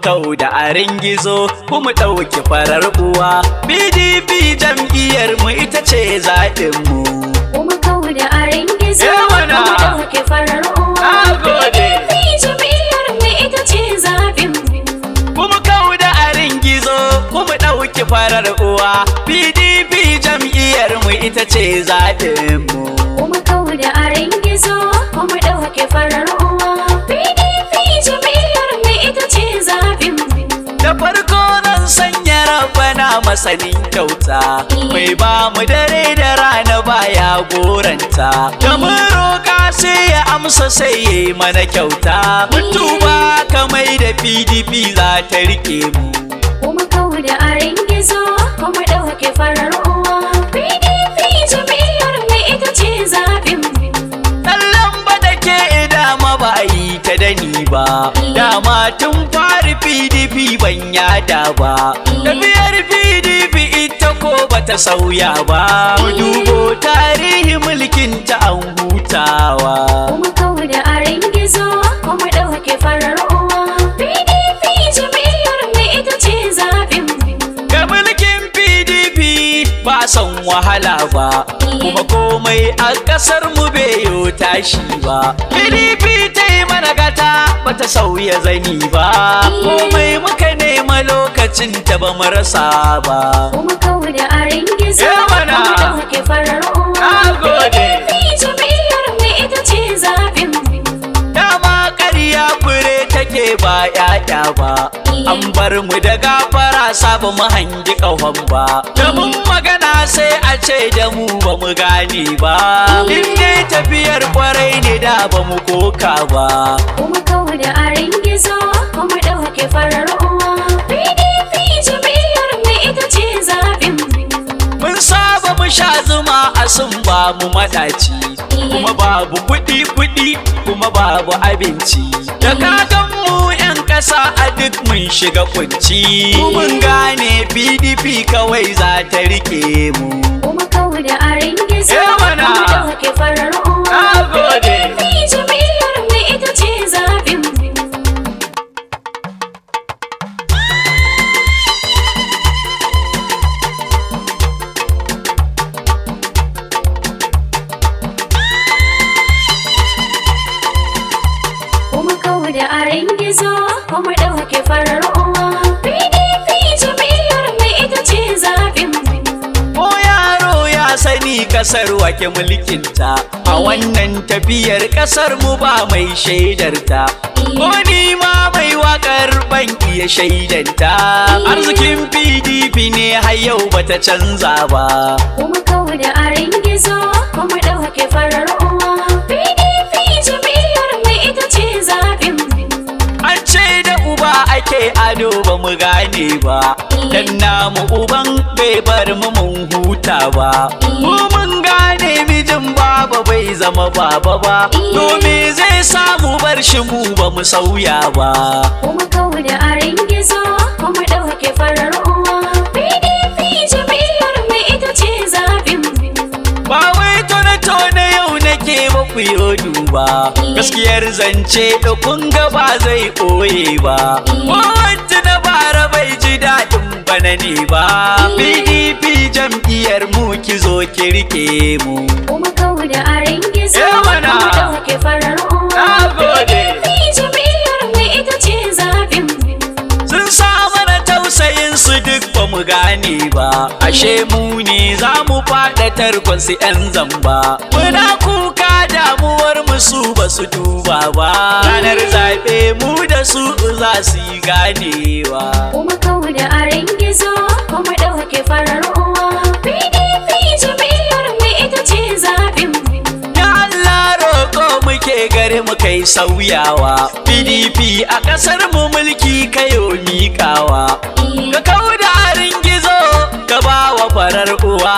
kau da arin gizo kuma ɗauki farar uwa. PDP jam'iyyar mu ita ce zaɓin mu. Kuma kau da arin gizo Yawana. kuma ɗauki farar uwa. Nagode. PDP jam'iyyar mu ita ce zaɓin mu. Kuma kau da arin gizo kuma ɗauki farar uwa. PDP jam'iyyar mu ita ce zaɓin mu. Kuma kau da arin gizo kuma ɗauki farar uwa. PDP jam'iyyar mu ita ce zaɓin mu. Da farko zan sanya rabana masanin kyauta, mai ba mu dare da rana baya goranta. Da mun roƙa sai ya amsa sai ya yi mana kyauta. Mun tuba kamai da PDP za ta rike mu. Kuma kau da arin gizo kuma ɗauki farar uwa. PDP jam'iyyar mu ita ce zaɓin mu. Kallon ba da ke dama ba a yi ta da ni ba. Dama tun fari PDP ban yada ba. Tafiyar PDP ita ko bata sauya ba. Mu dubo tarihi mulkin ta an hutawa. Kuma kau da arin gizo kuma ɗauki farar uwa. PDP jam'iyyar mu ita ce zaɓin mu. Ga mulkin PDP ba son wahala ba. Kuma komai a ƙasar mu bai yo tashi ba. PDP ta yi mana gata bata sauya zani ba. Komai muka nema lokacin ta ba mu rasa ba. Kuma kau da arin gizo Yawana. kuma ɗauki farar uwa. Nagode. PDP jam'iyyar mu ita ce zaɓin mu. Dama ƙarya fure take ba ƴaƴa ba. An bar mu da gafara sabu mu hangi ƙahon ba. Da mun magana sai a ce da mu ba mu gane ba. In dai tafiyar kwarai ne da ba mu koka ba. Kuma kau da arin gizo kuma ɗauki farar uwa. PDP jam'iyyar mu ita ce zaɓin mu. Mun saba mu sha zuma a sun ba mu maɗaci. Kuma babu kuɗi kuma babu abinci. Da kagan mu 'yan ƙasa a duk mun shiga kunci. Mun gane PDP kawai za ta rike mu. Kuma kau da arin gizo Yawana. kuma ɗauki farar uwa. Nagode. PDP jam'iyyar mu ita ce zaɓin mu. Kuma kau da arin gizo kuma ɗauki farar uwa. PDP jam'iyyar mu ita ce zaɓin mu. Ko yaro ya sani kasar wake mulkinta. A wannan tafiyar kasar mu ba mai shaidarta. Ko ni ma mai wakar ban iya shaidanta. Arzikin PDP ne har yau bata canza ba. Kuma kau da arin gizo kuma ɗauki farar uwa. PDP jam'iyyar mu ita ce zaɓin mu. An ce da uba ake ado ba mu gane ba. Dan namu uban bai bar mu mun huta ba. Mu mun gane mijin baba bai zama baba ba. To me zai samu bar shi mu ba mu sauya ba. Kuma kau da arin gizo kuma ɗauki farar uwa. PDP jam'iyyar mu ita ce zaɓin mu. Ba wai tone yau nake muku yo duba. Gaskiyar zance da kun ga ba zai ɓoye ba. Kowace na bara bai ji daɗin bana ne ba. PDP jam'iyyar mu ki zo ki rike mu. Kuma kau da arin gizo Yawana. kuma ɗauki farar uwa. Nagode. PDP jam'iyyar mu ita ce zaɓin mu. Sun sa mana tausayin su duk ba mu gane ba. Ashe mu ne za mu faɗa tarkon su 'yan zamba. Muna kuka damuwar mu su ba su duba ba. Ranar zaɓe mu da su za su yi ganewa. Kuma kau da arin gizo kuma ɗauki farar uwa. PDP jam'iyyar mu ita ce zaɓin mu. Ya Allah roƙo muke gare mu kai sauyawa. PDP a ƙasar mu mulki kayo miƙawa. Ka kauda harin gizo ka ba wa farar uwa.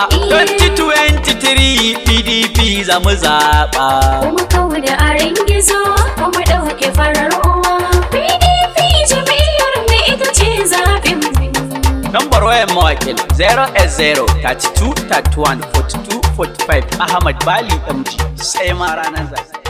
2023 PDP za mu zaɓa. Kuma kau da arin gizo kuma ɗauki farar uwa. PDP jam'iyyar mu ita ce zaɓin mu. Nambar wayan mawakin 0S0 32 31 42 45 Ahmad Bali MG sai ma ranar zaɓe.